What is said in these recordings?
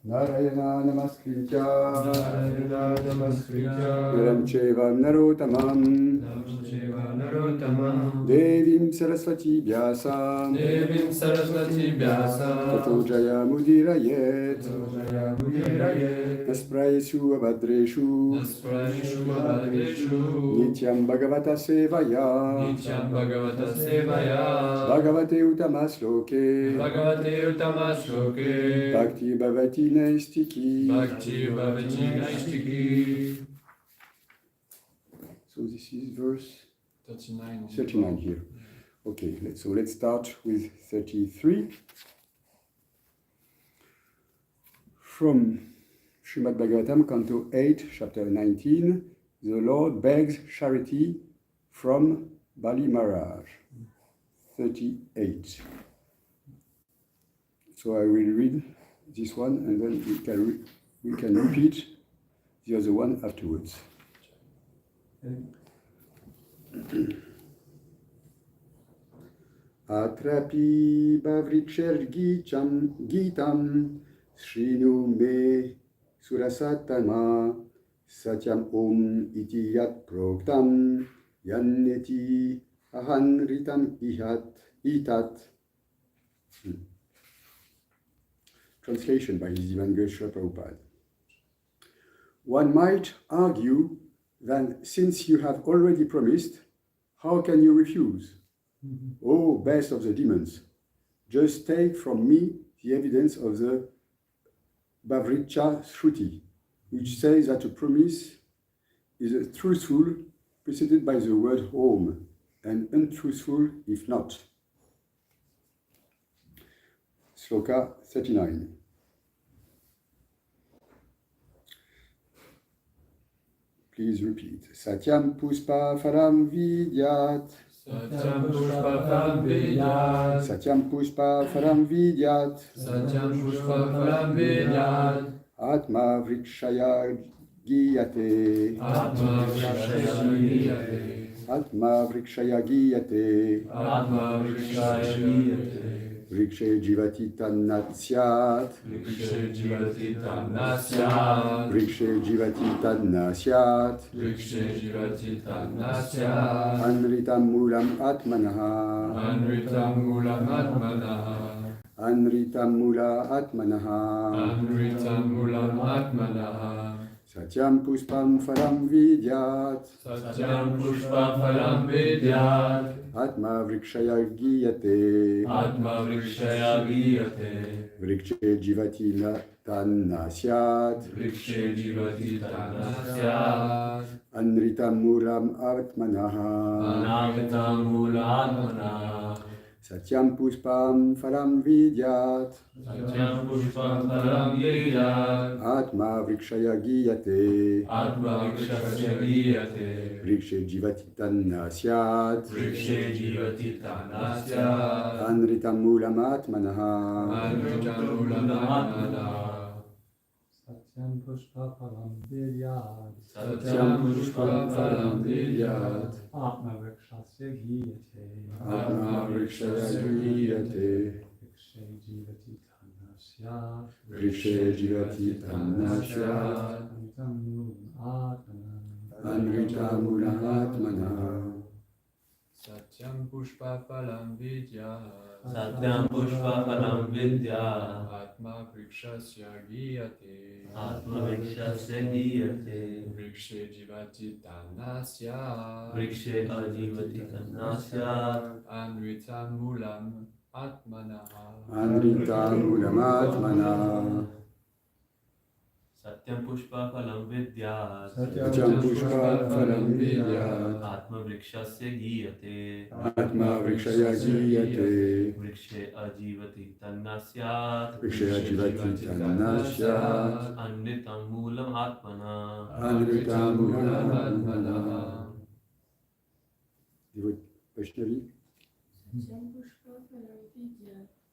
Narayana Namaskritya Naram Cheva Narottamam Devim Saraswati Vyasa Tato Jaya Mudirayet Nasprayesu Abhadreshu Nityam Bhagavata Sevaya Bhagavate Uttamasloke Bhakti Bhavati Naistiki. So this is verse 39 here. Okay, let's start with 33. From Srimad Bhagavatam, Canto 8, Chapter 19, the Lord begs charity from Bali Maharaj. 38. So I will read this one, and then we can repeat the other one afterwards. Atrapi bhavriksher gitam shrinu me surasatama satyam om iti yat proktam yanneti ahanritam itat. Translation by His Divine Grace Srila Prabhupada. One might argue that since you have already promised, how can you refuse? Oh, best of the demons, just take from me the evidence of the Bhavricha Shruti, which says that a promise is truthful preceded by the word home, and untruthful if not. Sloka 39. Please repeat. Satyam Puspa Phalam Vidyat. Satyam Pushpa Phalam Vidyat. Satyam Puspa Phalam Vidyat. Satyam Pushpa Phalam Vidyat. Atma Vrikshaya Giyate. Atma Vrikshaya Giyate. Atma Vrikshaya Giyate. Atma Vrikshaya Giyate. Vrikshe Jivati Tannasyat. Vrikshe Jivati Tannasyat. Vrikshe Jivati Tannasyat. Vrikshe Jivati Tannasyat. Anritam Mulam Atmanaha. Anritam Mulam Atmanaha. Anritam Mula Atmanaha. Anritam Mulam Atmanaha. Satyam Puspam Phalam Vidyat. Satyam Pushpa Phalam Vidyat. Atma Vrikshaya Giyate. Atma Vrikshaya Giyate. Vrikshe Jivati Tannasyat. Vrikshe Jivati Tannasyat. Anritam Mulam Atmanaha. Anritam Mulam Atmanaha. Satyam Puspam Phalam Vidyat. Satyam Pushpam Phalam Vidyat. Atma Vrikshaya Giyate. Atma Vrikshaya Giyate. Vrikshe Jivati Tannasyat. Vrikshe Jivati Tannasyat. Anritam Mulam Atmanaha. Anritam Mulam Atmanaha. Satyam Pushpa Phalam Vidyat. Satyam Pushpam Phalam Vidyat. Atma Vrikshasya Giyate. Atma Vrikshaya Giyate. Vrikshe Jivati Tannasyat. Vrikshe Jivati Tannasyat. Anritam Mulam Atmanaha. Satyam Pushpa Phalam Vidyat. Satyam Pushpa Phalam Vidyat. Atma Vrikshasya Giyate. Atma Vrikshasya Giyate. Vrikshe Jivati Tannasyat. Vrikshe Ajivati Tannasyat. Anritam Mulam Atmanaha. Anritam Mulam Atmanaha. Satyam Pushpa Phalam Vidyat. Satyam Pushpa Phalam Vidyat. Atma Vrikshasya Giyate. Atma Vrikshaya Giyate. Vrikshe Ajivati Tannasyat. Vrikshe Ajivati Tannasyat. Anritam Mulam Atmana. Anritam Mulam Atmanaha. Vaishnavi.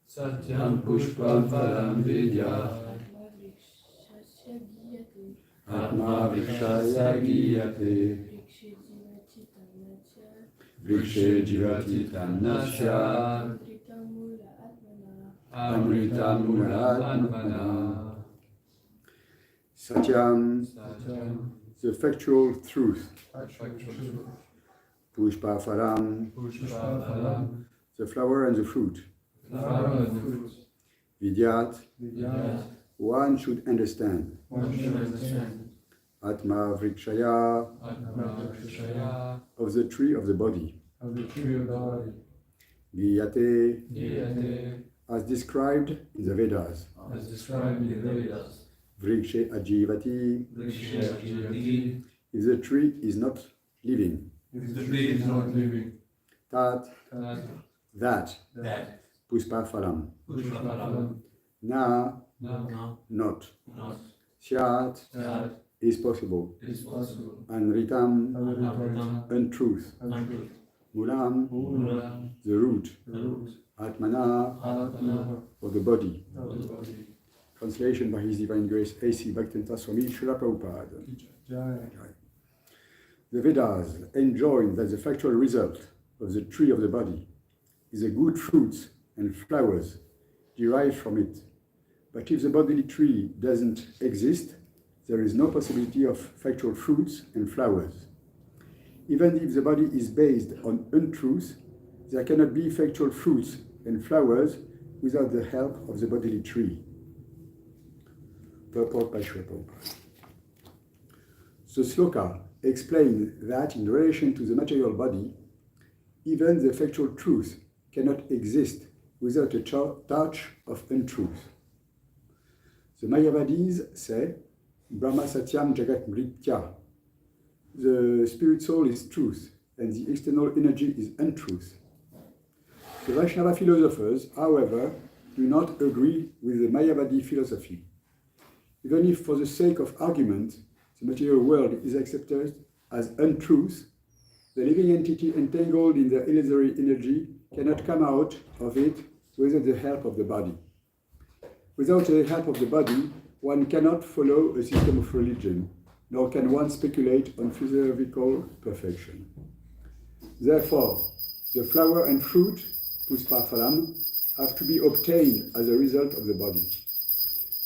Satyam Pushpa Phalam Vidyat. Atma Vrikshaya Giyate. Vrikshe Jivati Tannasyat. Amritam Mula Atmana. Satyam, Satyam, the factual truth. factual truth. Pushpa Phalam, Pushpa Phalam, the flower and the fruit. flower and fruit. Vidyat, Vidyat, one should understand. one should understand. Atma Vrikshaya, Atma Vrikshaya, of the tree of the body. of the tree of the body. Giyate, Giyate, as described in the Vedas. as described in the Vedas. Vrikshe Ajivati, Vriksha Jivati, if the tree is not living. if the tree is not living. Tat, That, that. Pushpa Phalam. Pushpa Phalam, Na, na, not. not. Syat, That is possible. is possible. Anritam, Amritam, untruth. untruth. Mulam, Mulam, the root. the root. Atmana, Atma, or the body. of the body. Translation by His Divine Grace A.C. Bhaktivinoda Swami Srila Prabhupada. Jai. The Vedas enjoin that the factual result of the tree of the body is the good fruits and flowers derived from it. But if the bodily tree doesn't exist, there is no possibility of factual fruits and flowers. Even if the body is based on untruth, there cannot be factual fruits and flowers without the help of the bodily tree. Purport by Srila Prabhupada. The sloka explains that in relation to the material body, even the factual truth cannot exist without a touch of untruth. The Mayavadis say, Brahma Satyam Jagat Mritya. The spirit soul is truth, and the external energy is untruth. The Vaishnava philosophers, however, do not agree with the Mayavadi philosophy. Even if, for the sake of argument, the material world is accepted as untruth, the living entity entangled in the illusory energy cannot come out of it without the help of the body. Without the help of the body, one cannot follow a system of religion, nor can one speculate on physical perfection. Therefore, the flower and fruit, Pushpa Phalam, have to be obtained as a result of the body.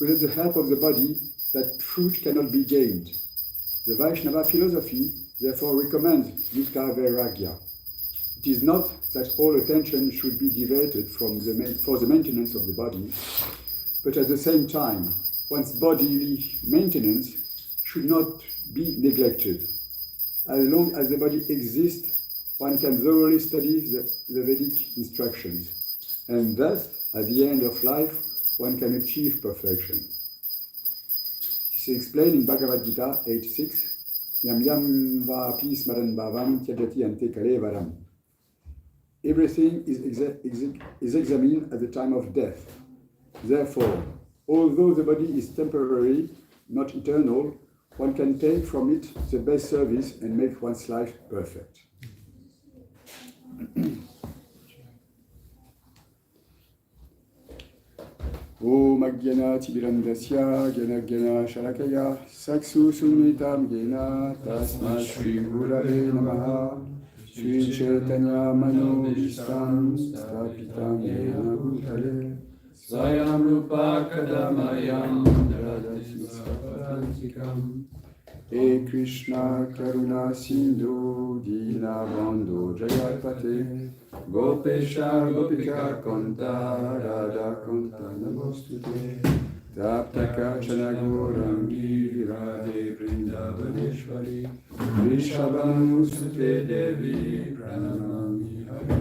Without the help of the body, that fruit cannot be gained. The Vaishnava philosophy therefore recommends Yuktha Vairagya. It is not that all attention should be diverted for the maintenance of the body, but at the same time, one's bodily maintenance should not be neglected. As long as the body exists, one can thoroughly study the Vedic instructions, and thus, at the end of life, one can achieve perfection. This is explained in Bhagavad Gita 8.6, Yam yam va api smaran bhavam tyajati ante kale varam. Everything is examined at the time of death. Therefore, although the body is temporary, not eternal, one can take from it the best service and make one's life perfect. Om Agyana Tibirandasya Gyana Gyana Shalakaya Saksu Sunitam Gyana Tasma Shri Gurave Namaha Shri Chaitanya Mano Vishtam Stapitam Gyana Bhutale Swayam Rupa Kadamayam Dharati Svapadantikam. He Krishna Karuna Sindhu Dina Bandhu Jayapate Gopesha Gopika Kanta Radha Kanta Namostute Taptaka Chanagourangi Radhe Vrindavaneshwari Vrishabham Sute Devi Pranamami Hari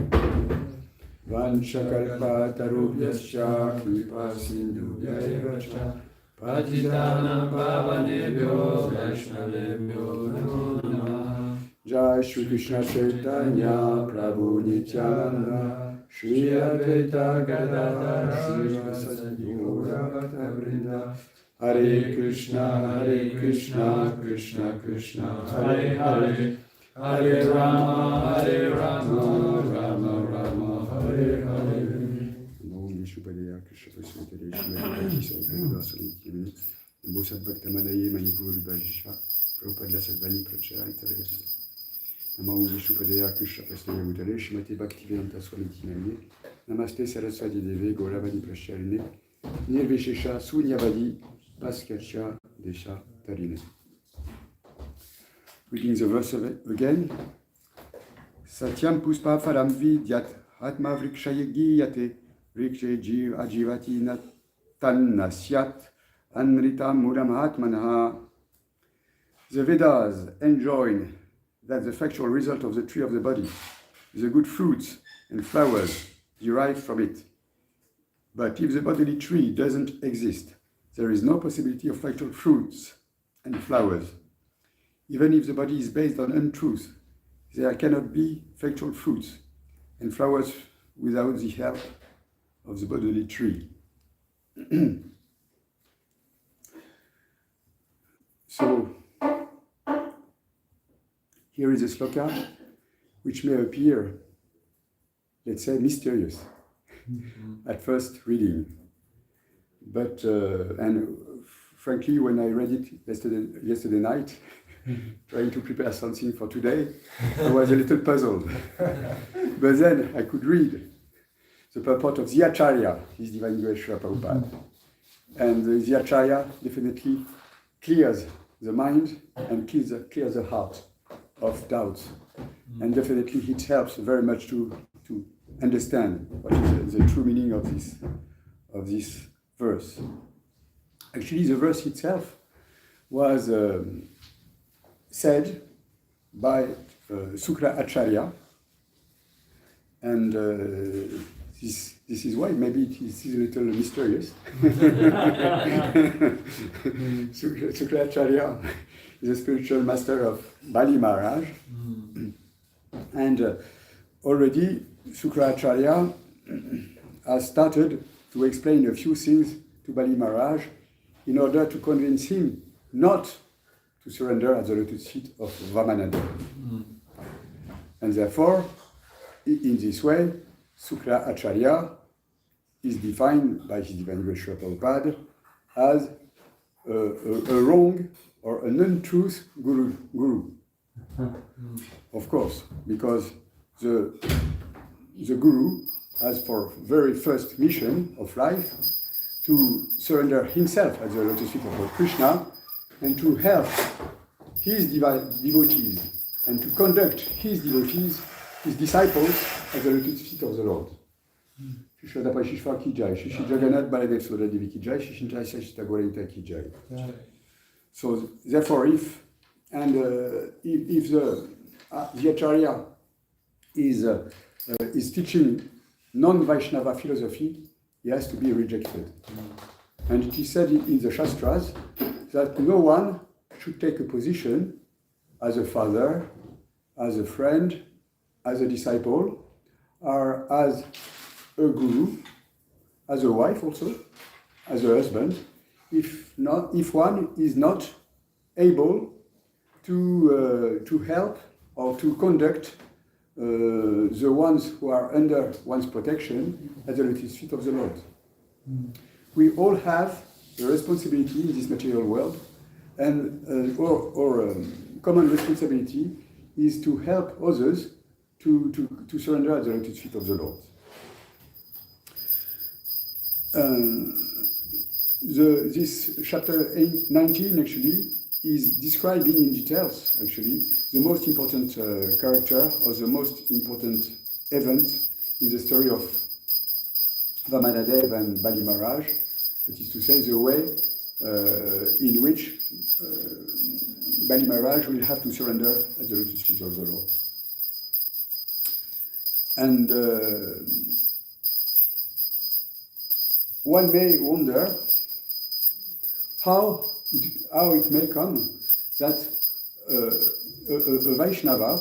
Vanchakalpa Tarubhyascha Kripa Sindhubhya Evacha Patitanam Pavanebhyo Vaishnavebhyo Namo Namah. Jai Shri Krishna Chaitanya Prabhu Nityananda Shri Advaita Gadadhara Shri Vasadi Gaura Bhakta Vrinda Hare Krishna Krishna Krishna Hare Hare Hare Rama Rama Rama Hare Hare. Vishnupadaya Krishna Prasvitare Shrimati Sankara Sankiri Bosat Bhaktamanaye Manipur Bajisha Prabhupada Salvani Prachara Itarayata Namo Vishnupadaya Krishna Prasvitare Shrimati Bhaktivedanta Swami Namaye Namaste Saraswati Deve Gauravani Pracharine Nirvishesha Sunyavadi Paskalcha Desha Tarine. Reading the verse again. Satyam Puspa Phalam Vidyat Atma Vrikshaye Giyate Vrikshe Jiv Ajivati Natan Nasyat Anrita Muram Atmanaha. The Vedas enjoin that the factual result of the tree of the body is the good fruits and flowers derived from it. But if the bodily tree doesn't exist, there is no possibility of factual fruits and flowers. Even if the body is based on untruth, there cannot be factual fruits and flowers without the help of the bodily tree. So, here is a sloka which may appear, let's say, mysterious at first reading. But, and frankly, when I read it yesterday night, trying to prepare something for today, I was a little puzzled. But then I could read the purport of the Acharya, His Divine Grace Srila Prabhupada. And the Acharya definitely clears the mind and clears the heart of doubts. And definitely it helps very much to understand what is the true meaning of this verse. Actually, the verse itself was said by Sukra Acharya, and this is why maybe it is a little mysterious. Sukra Acharya is a spiritual master of Bali Maharaj, and already Sukra Acharya has started to explain a few things to Bali Maharaj in order to convince him not to surrender at the lotus feet of Vamanadeva. And therefore, in this way, Sukra Acharya is defined by His Divine Grace Srila Prabhupada as a wrong or an untruth guru. Of course, because the guru has for very first mission of life to surrender himself at the lotus feet of Lord Krishna and to help his devotees and to conduct his devotees, his disciples, at the lotus feet of the Lord. Shishvadapashishva ki jai, Shishi Jagannath Baladev Sura Devi ki jai, Shishintai Sashita Gorita ki jai. So therefore, if the Acharya is teaching non-Vaishnava philosophy, he has to be rejected. And it is said in the Shastras that no one should take a position as a father, as a friend, as a disciple, or as a guru, as a wife also, as a husband, if one is not able to help or to conduct the ones who are under one's protection at the lotus feet of the Lord. We all have a responsibility in this material world, and our common responsibility is to help others to surrender at the lotus feet of the Lord. This chapter 19 actually is describing in details actually the most important character or the most important event in the story of Vamanadeva and Bali Maharaj, that is to say the way in which Bali Maharaj will have to surrender at the lotus feet of the Lord. And one may wonder how it may come that a Vaishnava,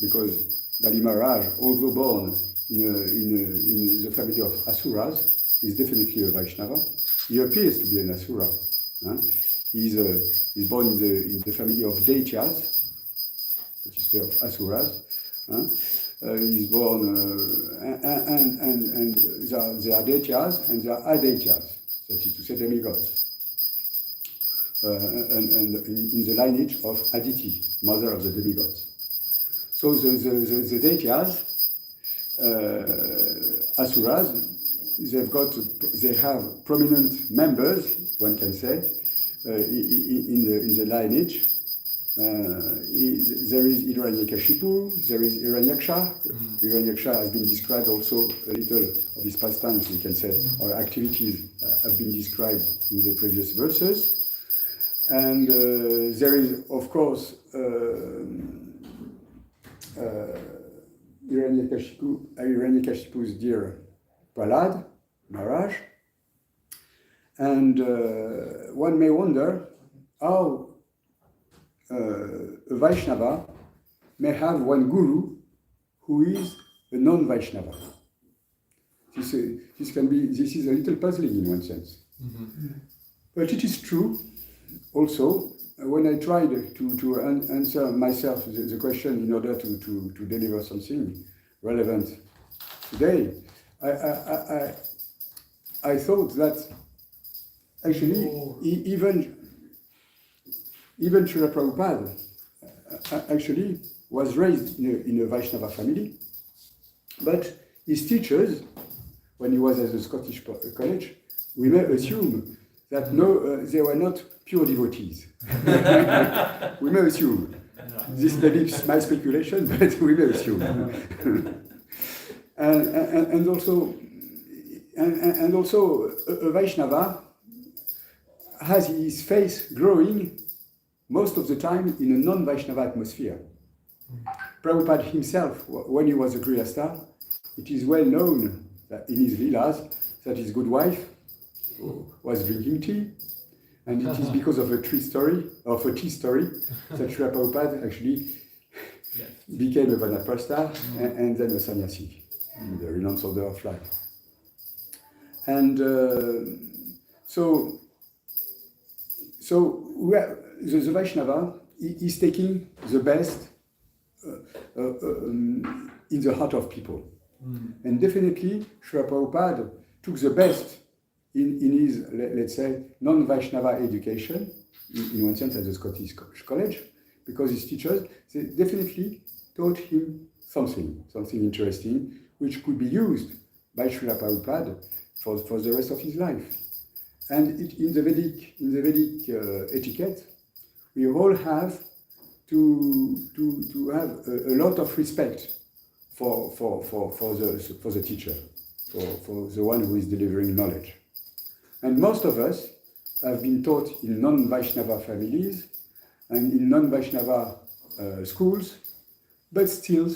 because Bali Maharaj, although born in the family of Asuras, is definitely a Vaishnava. He appears to be an Asura. He's born in the family of Daityas, that is of Asuras. He's born, and there are Daityas and there are Adaityas, that is to say demigods. And in the lineage of Aditi, mother of the demigods. So the Daityas, Asuras, they have prominent members, one can say, in the lineage. There is Hiranyakashipu, there is Hiranyaksha. Hiranyaksha has been described also a little of his pastimes, we can say, or activities have been described in the previous verses. And there is, of course, Hiranyakashipu's dear Prahlad, Maharaj. And one may wonder how a Vaishnava may have one guru who is a non-Vaishnava. This is a little puzzling in one sense. But it is true also, when I tried to answer myself the question in order to deliver something relevant today, I thought that actually even Srila Prabhupada actually was raised in a Vaishnava family, but his teachers, when he was at the Scottish college, we may assume that they were not pure devotees. We may assume. This may be my speculation, but we may assume. and also a Vaishnava has his faith growing most of the time in a non-Vaishnava atmosphere. Prabhupada himself, when he was a Grihastha, it is well known that in his Leelas that his good wife was drinking tea, and it is because of a tea story that Srila Prabhupada actually became a Vanaprastha and then a sannyasi in the renounced order of life. And so the Vaishnava is taking the best in the heart of people. And definitely, Srila Prabhupada took the best in his, let's say, non-Vaishnava education, in one sense, at the Scottish College, because his teachers, they definitely taught him something interesting, which could be used by Srila Prabhupada for the rest of his life. And in the Vedic etiquette, we all have to have a lot of respect for the teacher, for the one who is delivering knowledge. And most of us have been taught in non-Vaishnava families and in non-Vaishnava schools, but still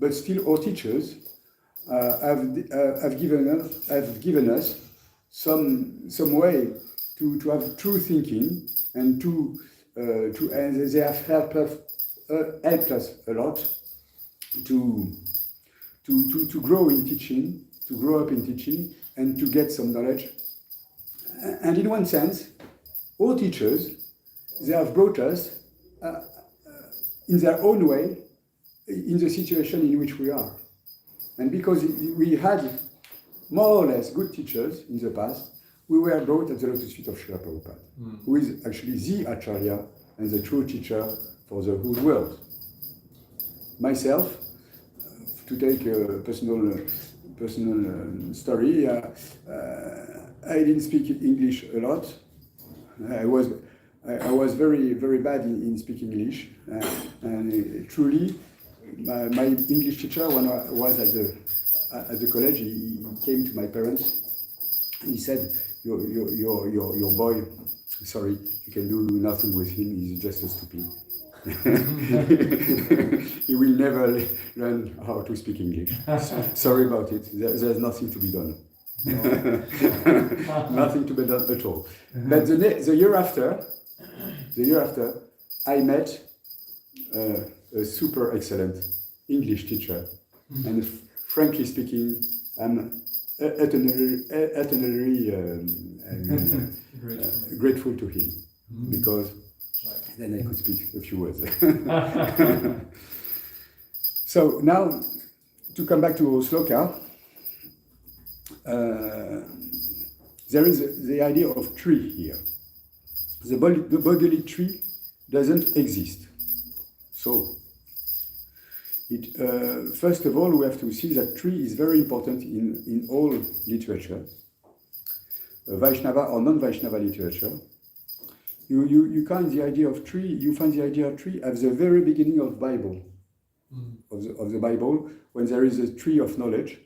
our teachers have given us some way to have true thinking, and they have helped us a lot to grow in teaching, to grow up in teaching, and to get some knowledge. And in one sense, all teachers, they have brought us in their own way in the situation in which we are. And because we had more or less good teachers in the past, we were brought at the lotus feet of Srila Prabhupada, who is actually the Acharya and the true teacher for the whole world. Myself, to take a personal story, I didn't speak English a lot. I was very, very bad in speaking English, and truly, my English teacher, when I was at the college, he came to my parents and he said, "Your boy, sorry, you can do nothing with him. He's just a stupid. He will never learn how to speak English. Sorry about it. There's nothing to be done." Nothing to be done at all. But the year after, I met a super excellent English teacher, and frankly speaking, I'm eternally grateful to him, because then I could speak a few words. So now, to come back to Sloka, there is the idea of tree here. The bodily tree doesn't exist. So, first of all, we have to see that tree is very important in all literature, Vaishnava or non-Vaishnava literature. you find the idea of tree. You find the idea of tree at the very beginning of Bible, of the Bible, when there is a tree of knowledge,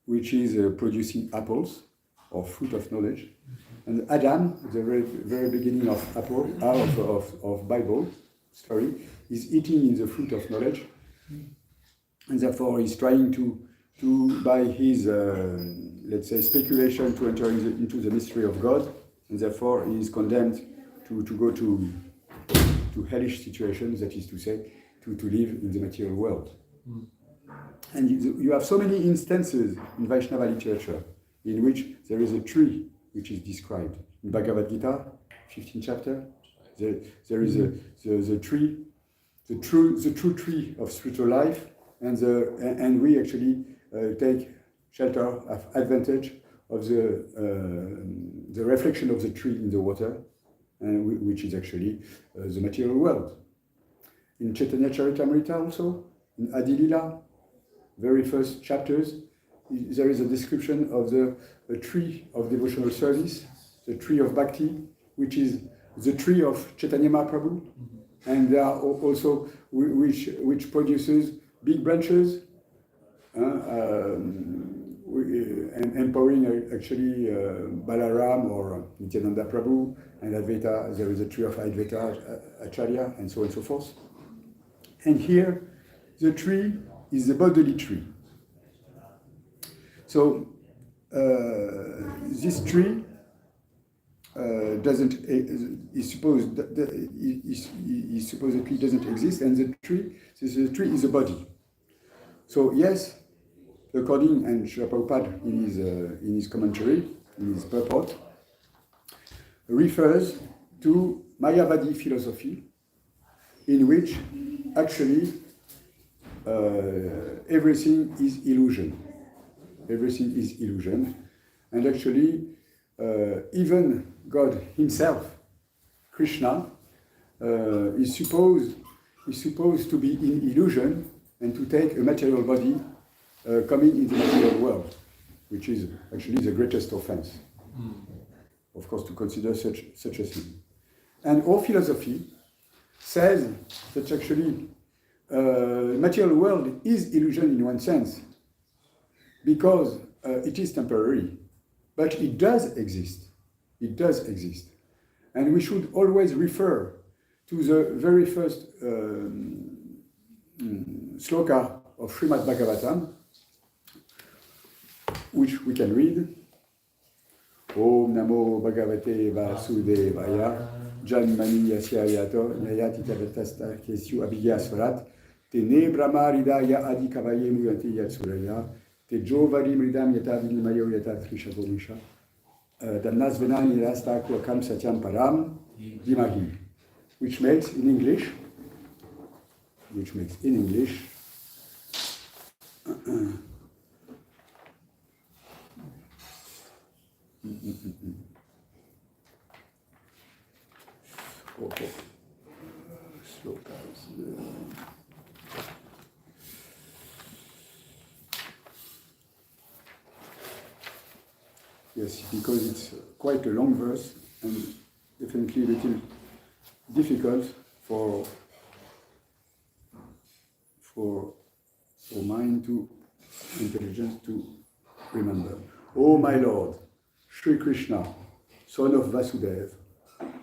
which is producing apples or fruit of knowledge, and Adam, at the very beginning of of Bible story, is eating in the fruit of knowledge, and therefore he's trying to by his let's say speculation to enter into the mystery of God, and therefore he is condemned to go to hellish situations, that is to say, to live in the material world. And you have so many instances in Vaishnava literature in which there is a tree which is described. In Bhagavad Gita, 15th chapter, there is the tree, the true tree of spiritual life, and we actually take shelter of advantage of the reflection of the tree in the water, which is actually the material world. In Chaitanya Charitamrita also, in Adilila, very first chapters, there is a description of the tree of devotional service, the tree of bhakti, which is the tree of Chaitanya Mahaprabhu, and there are also which produces big branches, and empowering actually Balaram or Nityananda Prabhu, and Advaita. There is a tree of Advaita Acharya, and so on and so forth. And here, the tree is the bodily tree. So this tree supposedly doesn't exist, and the tree is a body. So yes, according, and Srila Prabhupada in his commentary, in his purport, refers to Mayavadi philosophy, in which actually everything is illusion. Everything is illusion, and actually even God himself, Krishna, is supposed to be in illusion and to take a material body coming in the material world, which is actually the greatest offense, of course, to consider such a thing. And our philosophy says that actually material world is illusion in one sense, because it is temporary, but it does exist. It does exist. And we should always refer to the very first sloka of Srimad Bhagavatam, which we can read. Om Namo Bhagavate Vasudevaya Janmani Yasya Yato Nyayati Tavatasta Kesyu Abhigyasvarat Tene Brahmaridaya Adi Kavaye Muyati Yatsuraya Te Jovari Mridam Yata Vinimayo Yata Trishagomisha Damnas Venani Rasta Kuakam Satyam Param Dimahi, which makes in English yes, because it's quite a long verse and definitely a little difficult for mind to intelligence to remember. O my Lord, Sri Krishna, son of Vasudeva,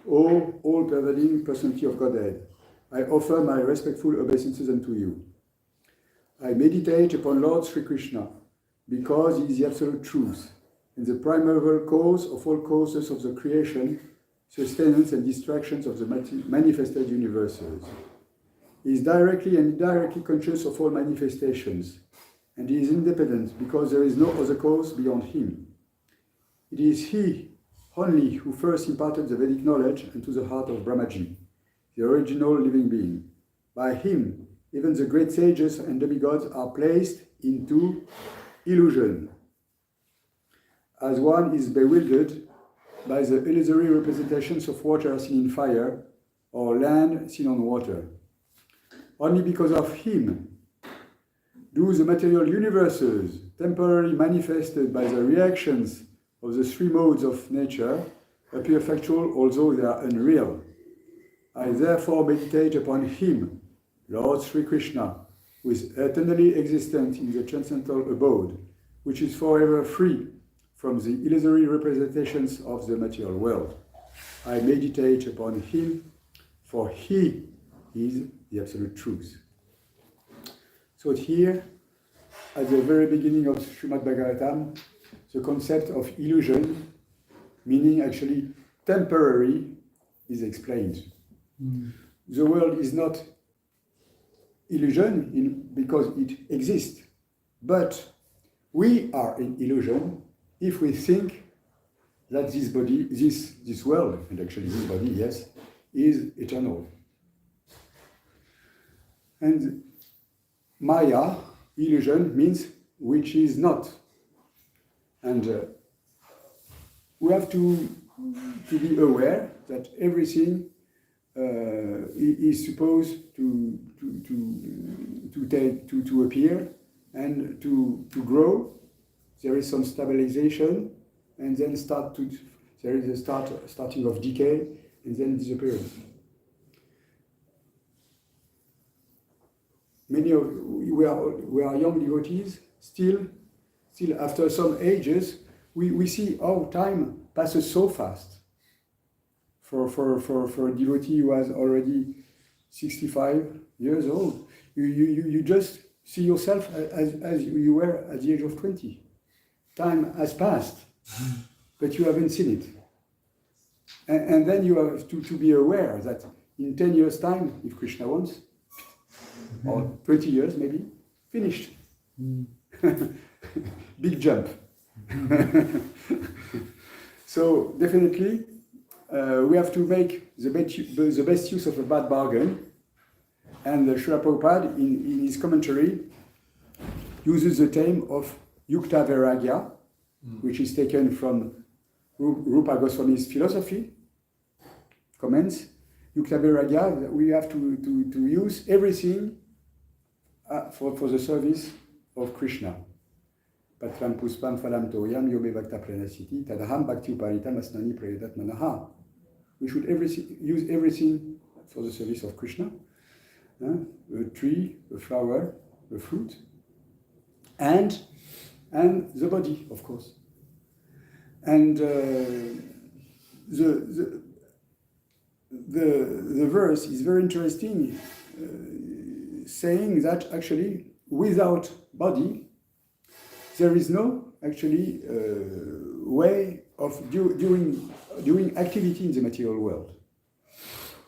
O all-pervading personality of Godhead, I offer my respectful obeisances unto you. I meditate upon Lord Sri Krishna because he is the absolute truth and the primordial cause of all causes of the creation, sustenance and distractions of the manifested universes. He is directly and indirectly conscious of all manifestations, and he is independent because there is no other cause beyond him. It is he only who first imparted the Vedic knowledge into the heart of Brahmaji, the original living being. By him, even the great sages and demigods are placed into illusion, as one is bewildered by the illusory representations of water seen in fire or land seen on water. Only because of him do the material universes, temporarily manifested by the reactions of the three modes of nature, appear factual, although they are unreal. I therefore meditate upon Him, Lord Sri Krishna, who is eternally existent in the transcendental abode, which is forever free from the illusory representations of the material world. I meditate upon Him, for He is the absolute truth. So here, at the very beginning of Srimad Bhagavatam, the concept of illusion, meaning actually temporary, is explained. The world is not illusion because it exists, but we are in illusion if we think that this body, this world, and actually this body, yes, is eternal. And Maya, illusion, means which is not. And we have to be aware that everything is supposed to appear and to grow. There is some stabilization, and then there is a starting of decay, and then disappearance. We are young devotees. Still after some ages, we see how time passes so fast. For a devotee who is already 65 years old, you just see yourself as you were at the age of 20. Time has passed, but you haven't seen it. And then you have to be aware that in 10 years' time, if Krishna wants, or 20 years maybe, finished. Big jump. So definitely, we have to make the best use of a bad bargain. And Srila Prabhupada, in his commentary, uses the term of Yukta Vairagya, which is taken from Rupa Goswami's philosophy. Comments, Yukta Vairagya, we have to use everything for the service of Krishna. Patram puspam phalam toyam yome bhakta pranasiti tadaham bhakti uparitam asnani prayadat manaha. We should use everything for the service of Krishna. A tree, a flower, a fruit, and the body, of course. And the verse is very interesting, saying that actually without body there is no actually way of doing activity in the material world.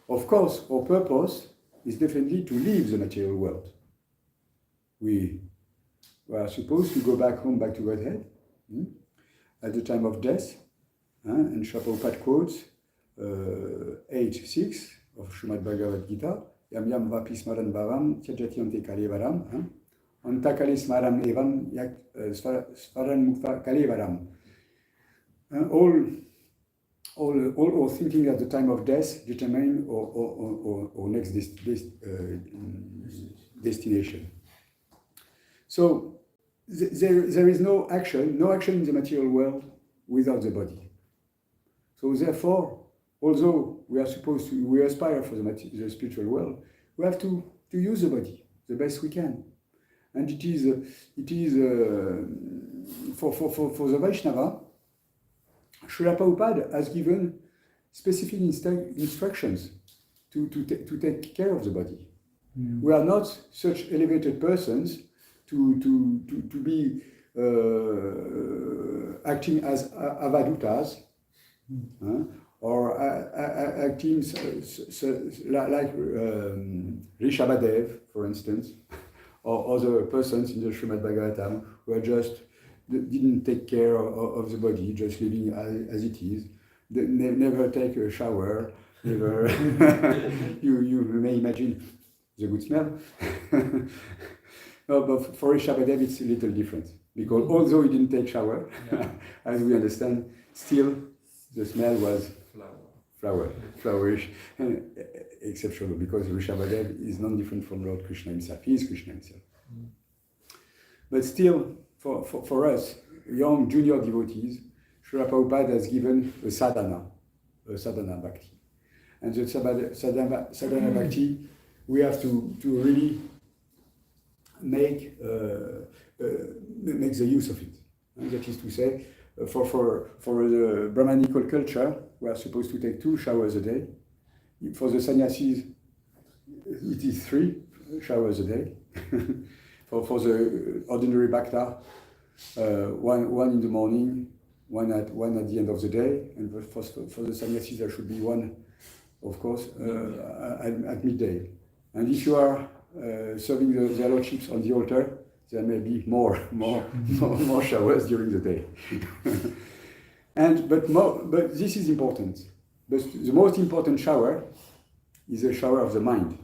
Of course, our purpose is definitely to leave the material world. We are supposed to go back home, back to Godhead, at the time of death. And Srila Prabhupada quotes 8.6 of Srimad Bhagavad Gita, Yam yam vapi smaran bhavam tyajati ante kalevaram, anta kale smaram evam yak smaran mukta kalevaram. All our thinking at the time of death determine our next destination. So there is no action in the material world without the body. So therefore, although we aspire for the spiritual world, we have to use the body the best we can. And it is for the Vaishnava, Srila Prabhupada has given specific instructions to take care of the body. We are not such elevated persons to be acting as avadutas, or acting like Rishabhadev, for instance, or other persons in the Srimad Bhagavatam who are just didn't take care of the body, just living as it is. They never take a shower, never. you may imagine the good smell. No, but for Rishabhadev it's a little different, because although he didn't take shower, as we understand, still the smell was flowerish, and exceptional, because Rishabhadev is not different from Lord Krishna himself. He is Krishna himself. But still, for us, young junior devotees, Srila Prabhupada has given a sadhana, sadhana bhakti. And the sadhana bhakti, we have to really make the use of it. And that is to say, for the Brahmanical culture, we are supposed to take 2 showers a day. For the sannyasis, it is 3 showers a day. for the ordinary bhakta, one in the morning, one at the end of the day, and for the sannyasis there should be one, of course, at midday. And if you are serving the lordships on the altar, there may be more showers during the day. But this is important. But the most important shower is a shower of the mind.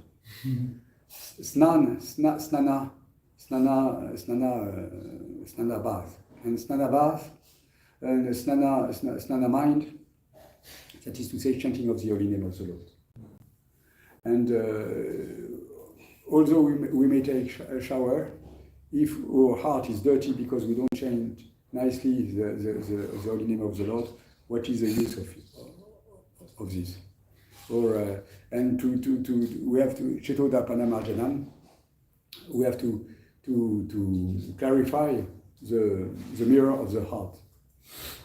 Snana bath. And snana bath and snana mind, that is to say, chanting of the holy name of the Lord. And although we may take a shower, if our heart is dirty because we don't chant nicely the holy name of the Lord, what is the use of this? Or and we have to Chetoda Panamarjanam, we have to clarify the mirror of the heart.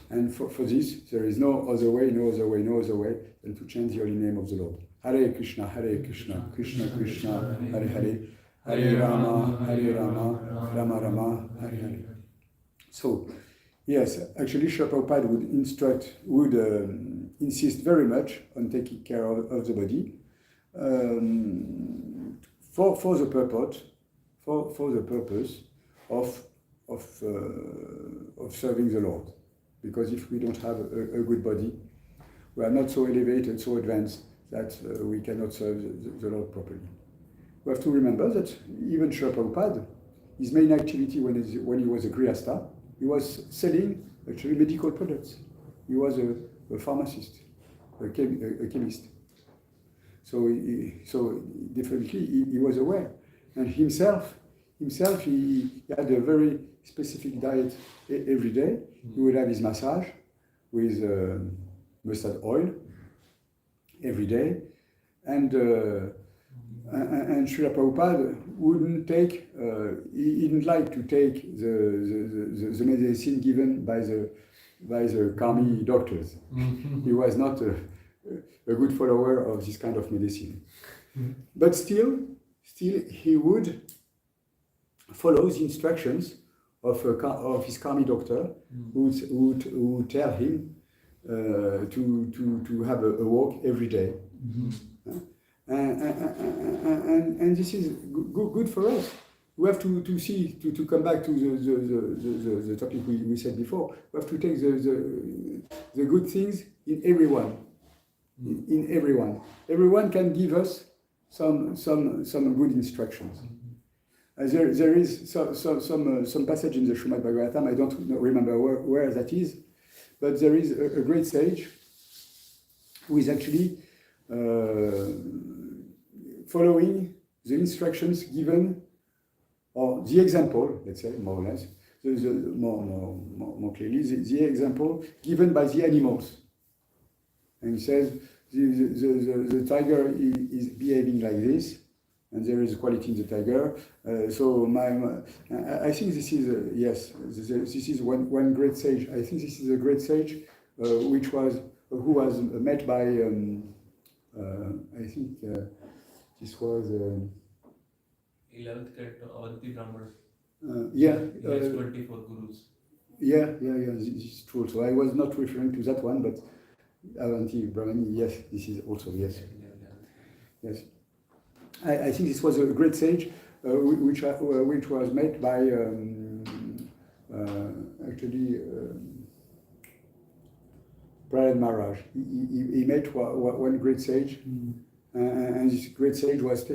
And for this, there is no other way than to chant the holy name of the Lord. Hare Krishna, Krishna Krishna, Hare Hare, Hare Rama, Rama Rama, Hare Hare. So, yes, actually, Srila Prabhupada would insist very much on taking care of the body for the purpose of serving the Lord. Because if we don't have a good body, we are not so elevated, so advanced that we cannot serve the Lord properly. We have to remember that even Srila Prabhupada, his main activity when he was a Grihastha, he was selling actually medical products. He was a pharmacist, a chemist. So definitely he was aware. And himself he had a very specific diet every day. He would have his massage with mustard oil every day, and Srila Prabhupada wouldn't take. He didn't like to take the medicine given by the Karmi doctors. He was not a good follower of this kind of medicine, but still he would follow the instructions of his Karmi doctor, who would tell him to have a walk every day. And this is good for us. We have to come back to the topic we said before. We have to take the good things in everyone. In everyone. Everyone can give us some good instructions. There is some passage in the Srimad Bhagavatam, I don't remember where that is, but there is a great sage who is actually following the instructions given, or the example, let's say, more or less, more clearly, the example given by the animals. And he says, the tiger is behaving like this, and there is quality in the tiger. I think this is, this is one great sage. I think this is a great sage who was met by, I think this was... 11th cat Avanti Brahman. 24 gurus. This is true. So I was not referring to that one, but Avanti Brahmani, yes, this is also, yes. Yes. I think this was a great sage, which was met by Prahlad Maharaj. He met one great sage, and this great sage was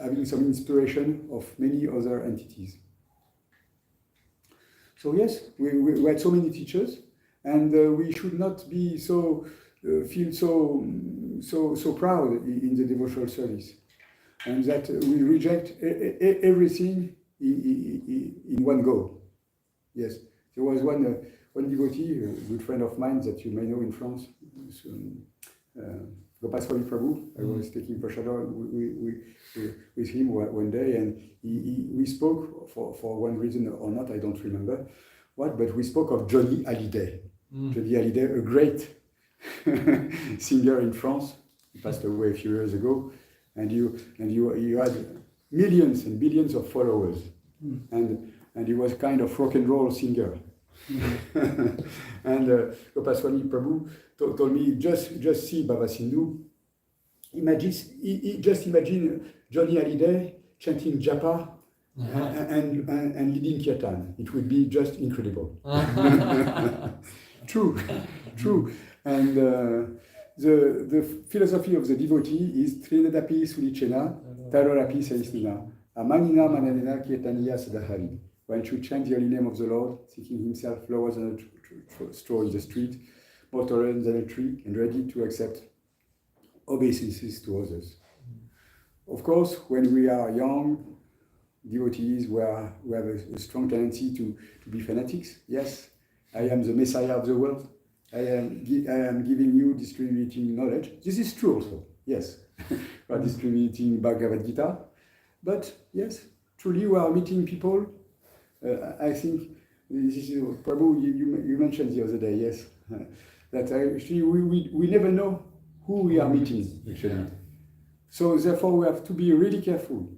having some inspiration of many other entities. So yes, we had so many teachers, and we should not be feel so proud in the devotional service, and that we reject everything in one go. Yes, there was one devotee, a good friend of mine that you may know in France, Gopaswami Prabhu. I was taking prashadam with him one day, and we spoke for one reason or not, I don't remember what, but we spoke of Johnny Hallyday. Johnny Hallyday, a great singer in France. He passed away a few years ago, and you had millions and billions of followers, and he was kind of rock and roll singer. And Gopaswami Prabhu told me, just see Bhava Sindhu. Just imagine Johnny Hallyday chanting japa and leading kirtan. It would be just incredible. True. And the philosophy of the devotee is Trinadapi Sulichena, Tarorapi Saisnina, Amanina Mananena Kirtaniya Sadahari. One should chant the holy name of the Lord, seeking himself lower than a straw in the street, more tolerant than a tree, and ready to accept obeisances to others. Of course, when we are young devotees, we have a strong tendency to be fanatics. Yes, I am the Messiah of the world. I am giving you, distributing knowledge. This is true also. Yes, we are distributing Bhagavad Gita. But yes, truly we are meeting people. I think this is Prabhu, you mentioned the other day, yes, that actually we never know who we are meeting, actually. So therefore we have to be really careful.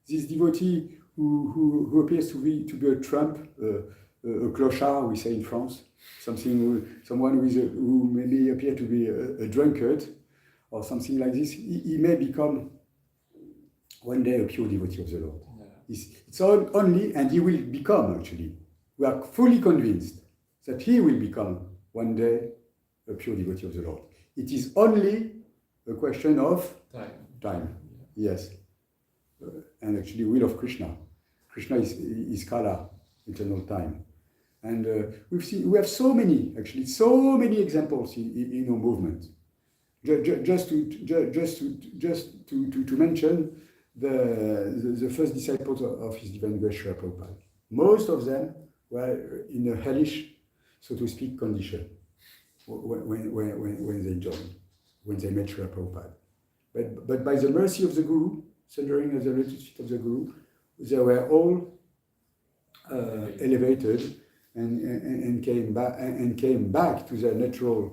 This devotee who appears to be a Trump, a clochard, we say in France, someone who maybe appear to be a drunkard or something like this, he may become one day a pure devotee of the Lord. It's only, and he will become actually. We are fully convinced that he will become one day a pure devotee of the Lord. It is only a question of time. Yes. And actually, will of Krishna. Krishna is Kala, eternal time. And we have so many examples in our movement. Just to mention the first disciples of His Divine Grace Srila Prabhupada. Most of them were in a hellish, so to speak, condition when they joined, when they met Srila Prabhupada. But by the mercy of the Guru, surrendering at the lotus feet of the Guru, they were all elevated and came back to their natural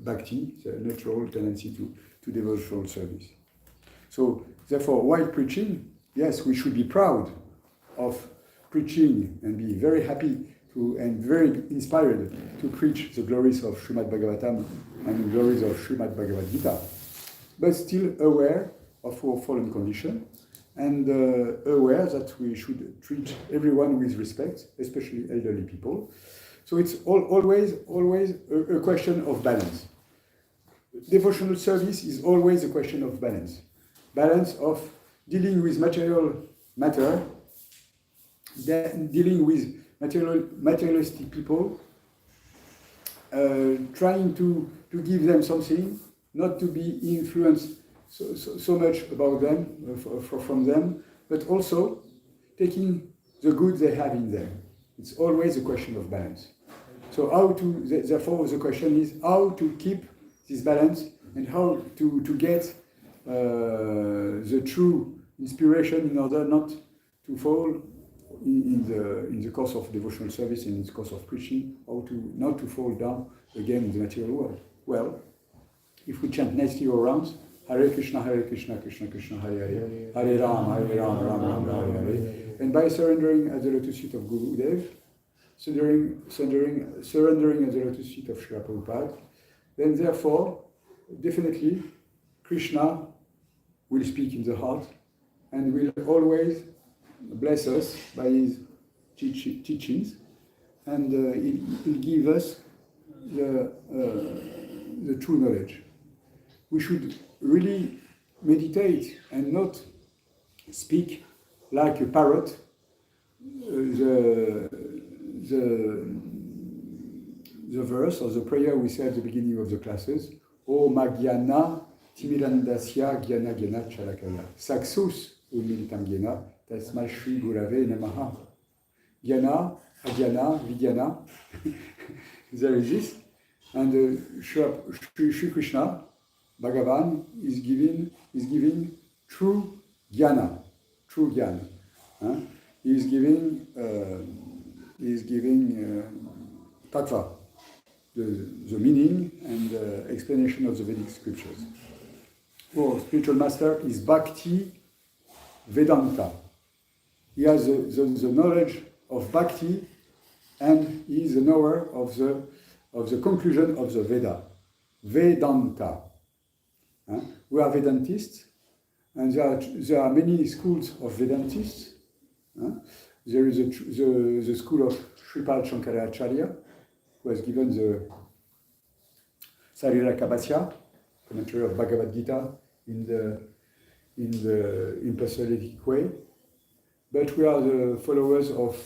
bhakti, their natural tendency to devotional service. So, therefore, while preaching, yes, we should be proud of preaching and be very happy and very inspired to preach the glories of Srimad Bhagavatam and the glories of Srimad Bhagavad Gita, but still aware of our fallen condition and aware that we should treat everyone with respect, especially elderly people. So it's always a question of balance. Devotional service is always a question of balance. Balance of dealing with material matter, dealing with materialistic people, trying to give them something, not to be influenced so much about them, from them, but also taking the good they have in them. It's always a question of balance. So therefore the question is how to keep this balance and how to get the true inspiration in order not to fall in the course of devotional service and in the course of preaching, how to not to fall down again in the material world. Well, if we chant nicely all around, Hare Krishna, Krishna Krishna, Hare Hare, Hare Ram, Ram Hare Hare, and by surrendering at the lotus feet of Guru Dev, surrendering at the lotus feet of Srila Prabhupada, then therefore, definitely, Krishna will speak in the heart and will always bless us by his teachings, and he'll give us the true knowledge. We should really meditate and not speak like a parrot. The verse or the prayer we say at the beginning of the classes, O Magyana Timirandasya Gyana Gyana Chalakaya Saksus Umilitam Gyana Tasma Shri Gurave Namaha. Gyana, Agyana, Vigyana. There is this. And Sri Krishna, Bhagavan, is giving true jnana, true jnana. He is giving tattva, the meaning and explanation of the Vedic scriptures. Our spiritual master is Bhakti Vedanta. He has the knowledge of Bhakti, and he is the knower of the conclusion of the Veda. Vedanta. We are Vedantists, and there are many schools of Vedantists. There is the school of Sripad Shankaracharya, who has given the Sariraka commentary of Bhagavad Gita in the impersonalistic way. But we are the followers of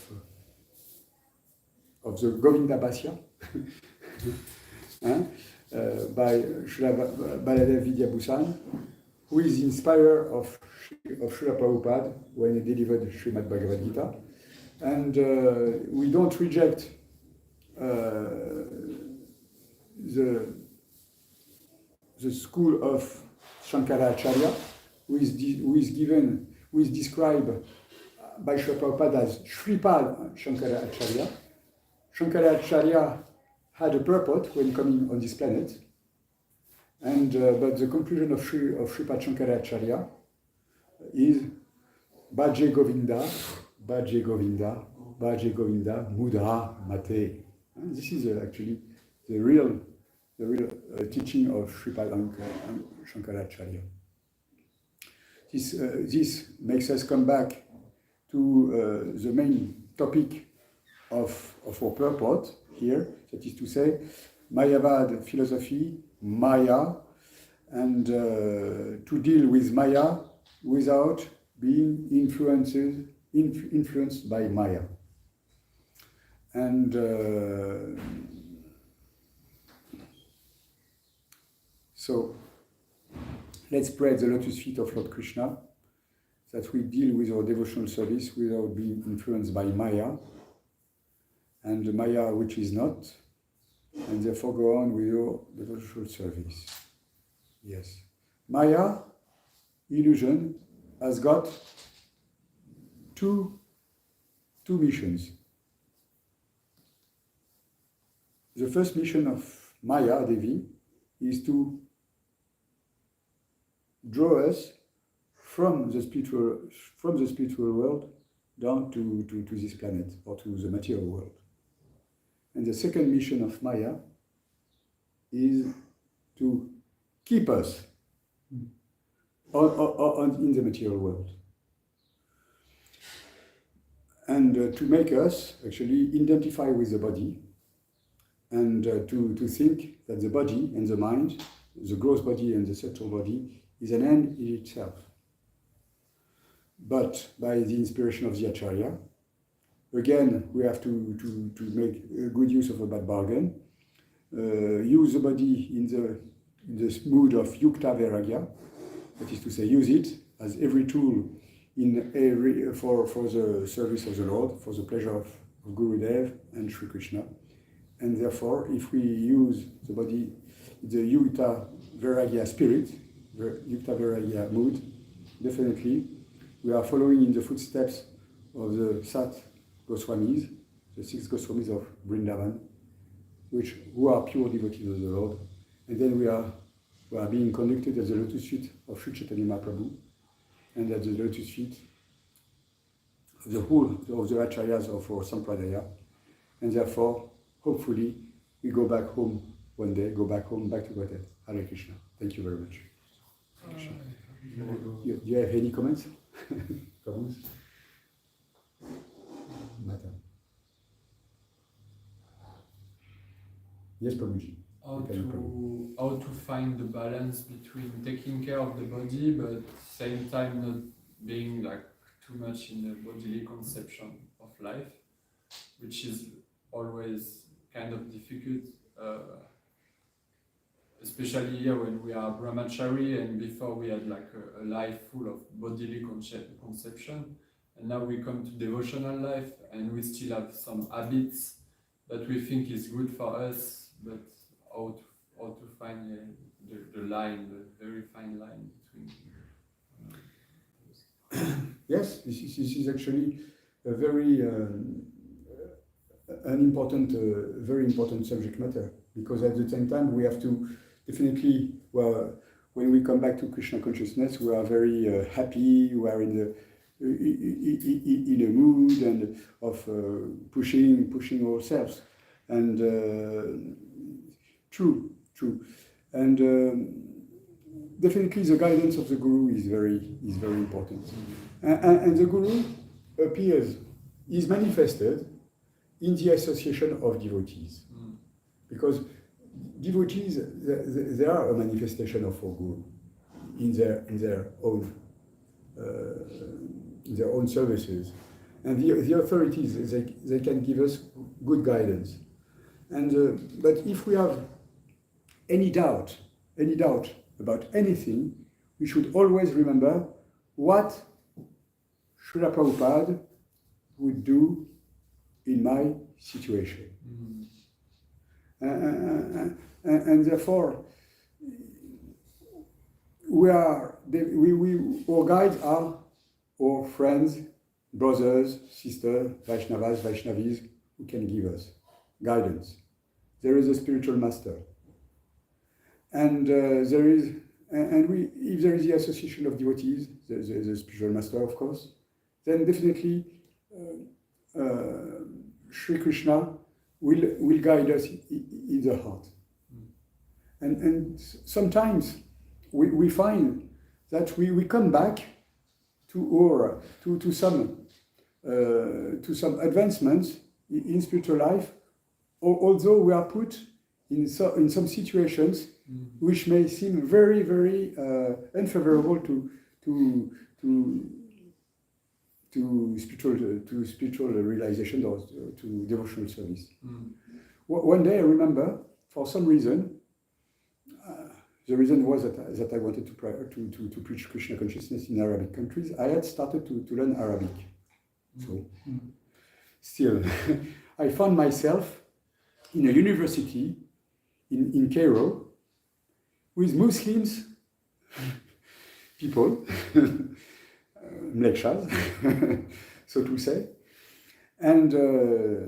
the Govinda Bhasya by Srila Baladev Vidyabhusan, who is the inspirer of Srila Prabhupada when he delivered Srimad Bhagavad Gita. And we don't reject the school of Shankaracharya, who is described by Srila Prabhupada as Sripad Shankaracharya. Shankaracharya had a purport when coming on this planet, and but the conclusion of Sripad Shankaracharya is Bhaje Govinda, Bhaje Govinda, Bhaje Govinda, Mudha Mate. And this is actually the real teaching of Sripad Shankaracharya. This makes us come back to the main topic of our purport here, that is to say, Mayavad philosophy, Maya, and to deal with Maya without being influenced by Maya. And so let's pray the lotus feet of Lord Krishna, that we deal with our devotional service without being influenced by Maya, and the Maya which is not, and therefore go on with your devotional service. Yes. Maya, illusion, has got two missions. The first mission of Maya Devi is to draw us from the spiritual world down to this planet, or to the material world. And the second mission of Maya is to keep us in the material world, and to make us actually identify with the body, and to think that the body and the mind, the gross body and the subtle body, is an end in itself. But by the inspiration of the Acharya, again, we have to make a good use of a bad bargain, use the body in this mood of yukta vairagya, that is to say, use it as every tool for the service of the Lord, for the pleasure of Gurudev and Sri Krishna. And therefore, if we use the body, the yukta vairagya spirit, the yukta vairagya mood, definitely we are following in the footsteps of the Sat Goswamis, the 6 Goswamis of Vrindavan, who are pure devotees of the Lord. And then we are being conducted at the lotus feet of Sri Chaitanya Mahaprabhu, and at the lotus feet of the whole of the acharyas of our Sampradaya. And therefore, hopefully, we go back home one day, back to Godhead. Hare Krishna. Thank you very much. Do you have any comments? Comments? Madam. Yes, Prabhuji. How to find the balance between taking care of the body, but at the same time not being like too much in the bodily conception of life, which is always kind of difficult, especially here when we are brahmachari, and before we had like a life full of bodily conception, and now we come to devotional life and we still have some habits that we think is good for us, but how to find the line, the very fine line between. Yes, this is actually a very very important subject matter, because at the same time we have to definitely, well, when we come back to Krishna consciousness, we are very happy, we are in a mood and of pushing ourselves, and true, and definitely the guidance of the Guru is very important, and the Guru is manifested in the association of devotees, because devotees, they are a manifestation of our Guru in their own services, and the authorities, they can give us good guidance, and but if we have any doubt about anything, we should always remember what Srila Prabhupada would do in my situation. And therefore, our guides are our friends, brothers, sisters, Vaishnavas, Vaishnavis, who can give us guidance. There is a spiritual master. And if there is the association of devotees, the spiritual master, of course, then definitely Sri Krishna will guide us in the heart. And sometimes we find that we come back to some advancements in spiritual life, although we are put in some situations which may seem very, very unfavorable to spiritual realization or to devotional service. One day I remember, for some reason, the reason was that I wanted to preach Krishna consciousness in Arabic countries. I had started to learn Arabic. So, still, I found myself in a university in Cairo with Muslims people, mlekshas, so to say, and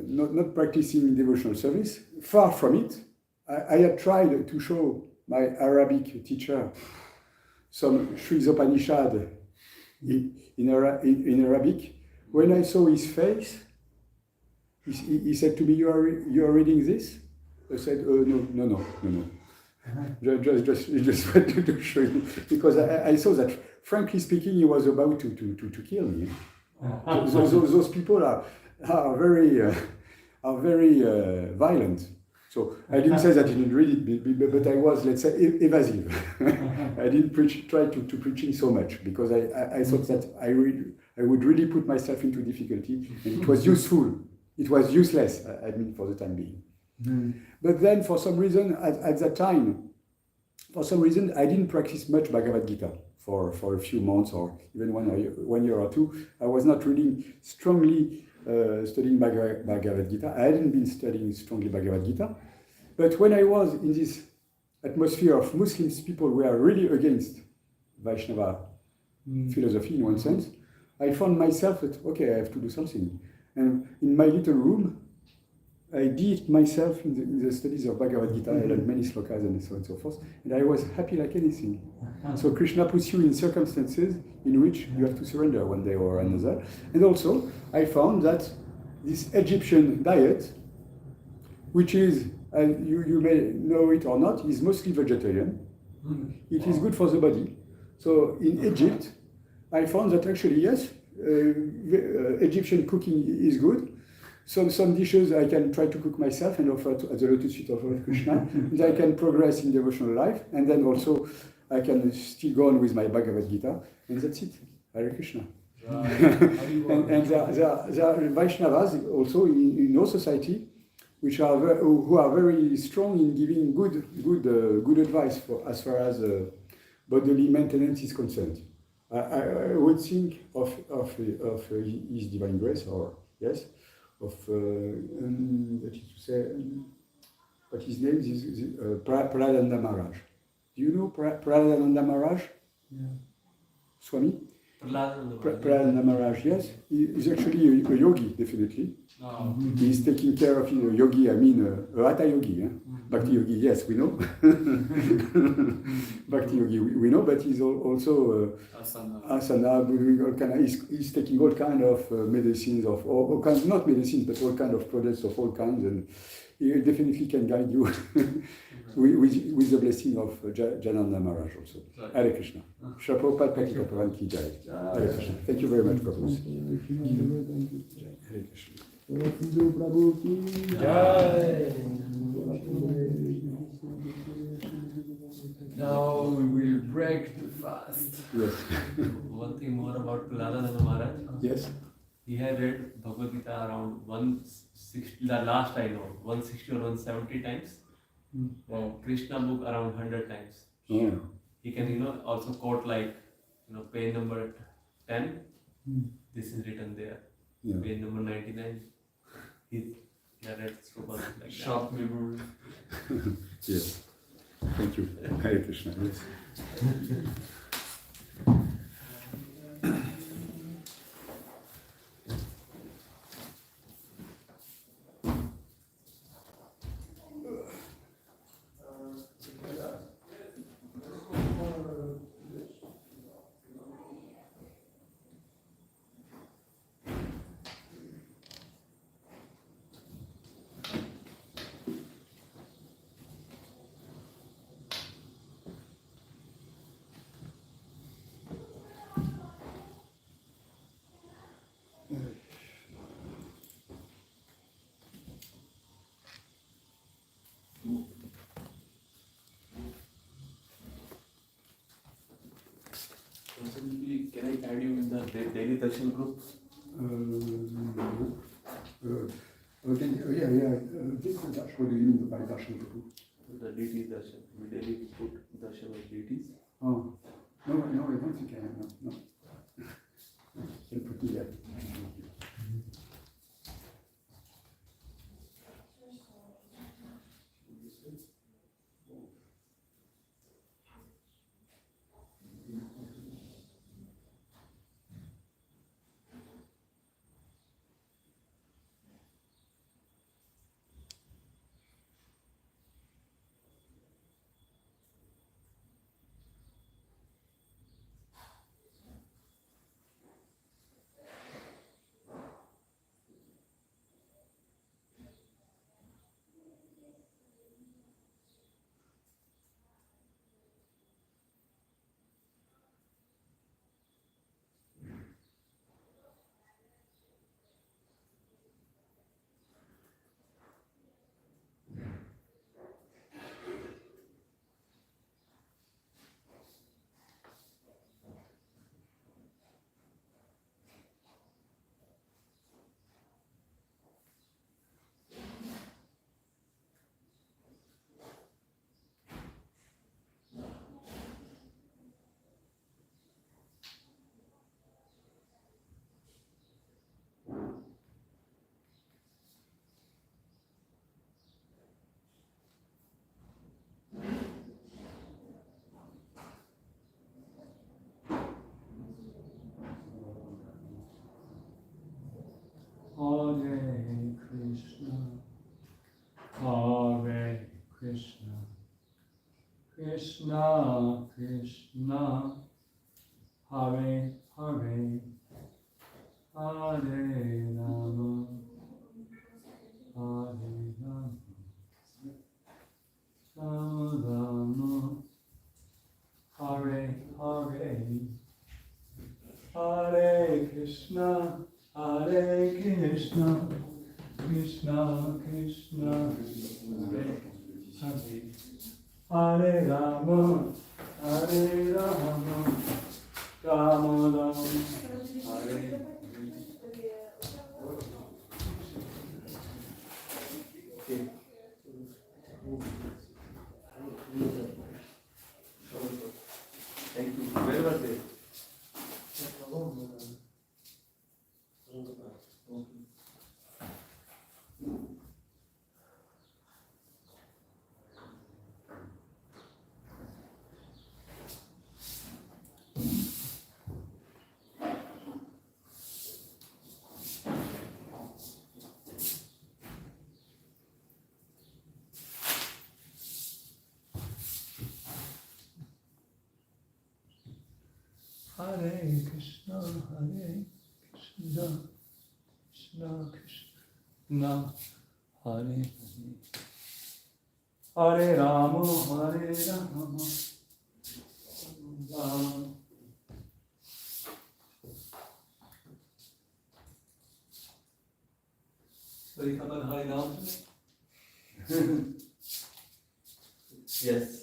not practicing devotional service. Far from it. I had tried to show my Arabic teacher some Sri Upanishad in Arabic. When I saw his face, he said to me, "You are reading this?" I said, "No. Just wanted to show you," because I saw that, frankly speaking, he was about to kill me. Those people are very violent. So I didn't say that I didn't read it, but I was, let's say, evasive. I didn't try to preaching so much, because I thought that I would really put myself into difficulty, and it was useful. It was useless, I mean, for the time being. But then, for some reason, at that time, I didn't practice much Bhagavad Gita for a few months, or even 1 year or two. I was not really strongly studying Bhagavad Gita. I hadn't been studying strongly Bhagavad Gita. But when I was in this atmosphere of Muslims, people who are really against Vaishnava philosophy in one sense, I found myself that, okay, I have to do something. And in my little room, I did myself in the studies of Bhagavad Gita. I learned many slokas and so on and so forth, and I was happy like anything. So Krishna puts you in circumstances in which you have to surrender one day or another. And also, I found that this Egyptian diet, which is, you may know it or not, is mostly vegetarian. It is good for the body. So in Egypt, I found that actually, yes, Egyptian cooking is good. Some dishes I can try to cook myself and offer at the lotus feet of Lord Krishna. And I can progress in devotional life, and then also I can still go on with my Bhagavad Gita, and that's it. Hare Krishna. and there are Vaishnavas also in our society, who are very strong in giving good advice as far as bodily maintenance is concerned. I would think of His Divine Grace, or yes, that is to say, but his name is Pradananda Maharaj. Do you know Pradananda Maharaj? Yeah. Swami? Pradananda Maharaj, yes. He is actually a yogi, definitely. Oh. He's taking care of yogi, I mean, Hatha yogi. Bhakti yogi, yes, we know. Bhakti yogi, we know, but he's also asana, doing all kind of, he's taking all kind of medicines of all kinds, not medicines, but all kind of products of all kinds, and he definitely can guide you with the blessing of Jananda Maharaj also. Hare Krishna. Shri Prabhupada Patita Pavan Ki Jai. Hare Krishna. Thank you very much, Prabhu. Hare Krishna. Bhava Sindhu Prabhu ki Jai. Now we will break the fast. Yes. One thing more about Prahlada Maharaj. Yes. He had read Bhagavad Gita around 160, the last I know, 160 or 170 times. Wow. Krishna book around 100 times. Yeah. He can, also quote like, page number 10. This is written there. Yeah. Page number 99. He read slokas like that. Sharp memory. Yes. Thank you. Hare Krishna. Yes. Can I add you in the daily darshan group? What do you mean by darshan guru? The deities darshan. We daily put darshan of deities. Oh, no, I don't think I am. No. I'll put it there. Hare Krishna, Hare Krishna, Krishna Krishna, Hare Hare, Hare Rama, Hare Rama, Rama Rama, Hare Hare, Hare Krishna, Hare Krishna, Krishna Krishna, Hare Rama, Hare Rama, Rama Rama, Hare. Thank you. Where was it? Hare Krishna, Krishna Krishna, Hare Hare Rama, Hare Rama, Rama. So you come on Hare Rama today? Yes.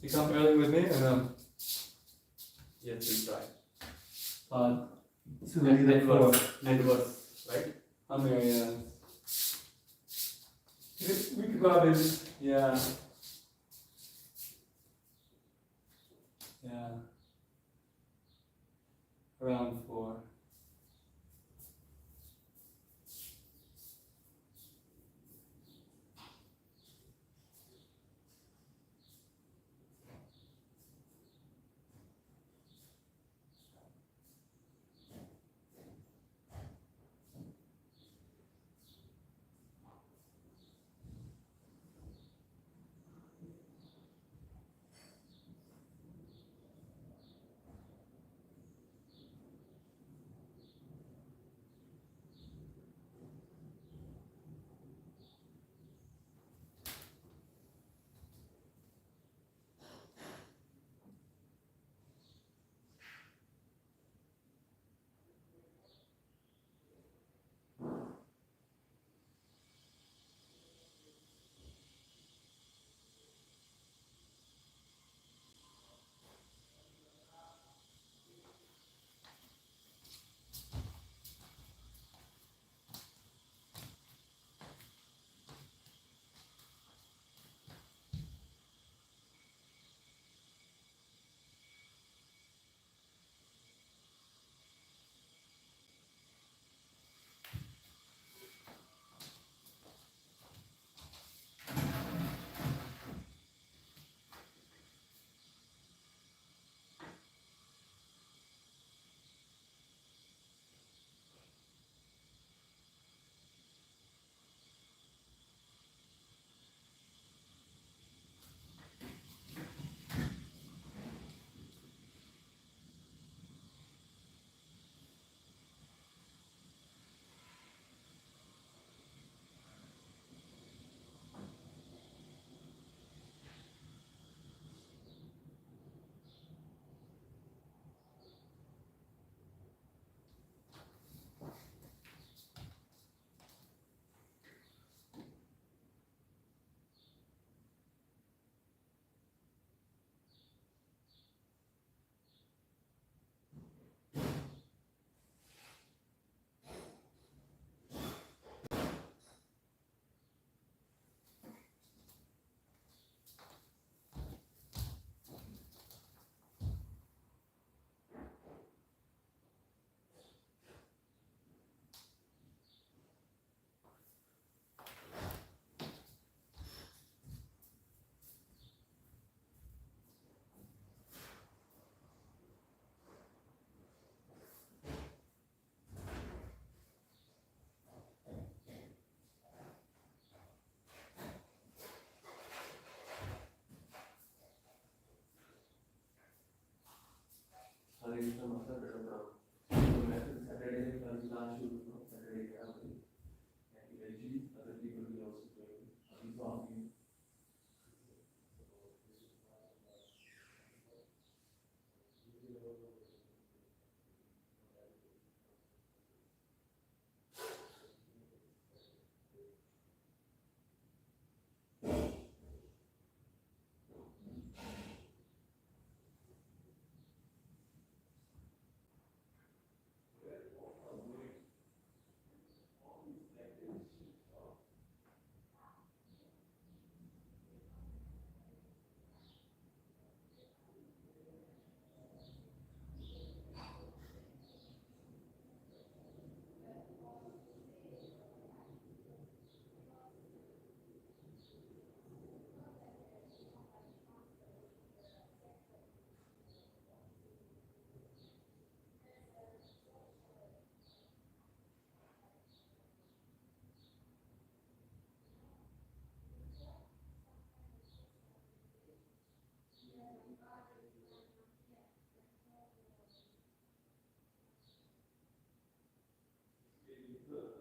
You come early with me or no? Yes, we'll try. So we need And four. verse. And verse, right? How many? We could probably, yeah. Yeah. Around 4. Hare Krishna Master Pradam. Saturday, last shoot, Saturday, other people will also join. uh,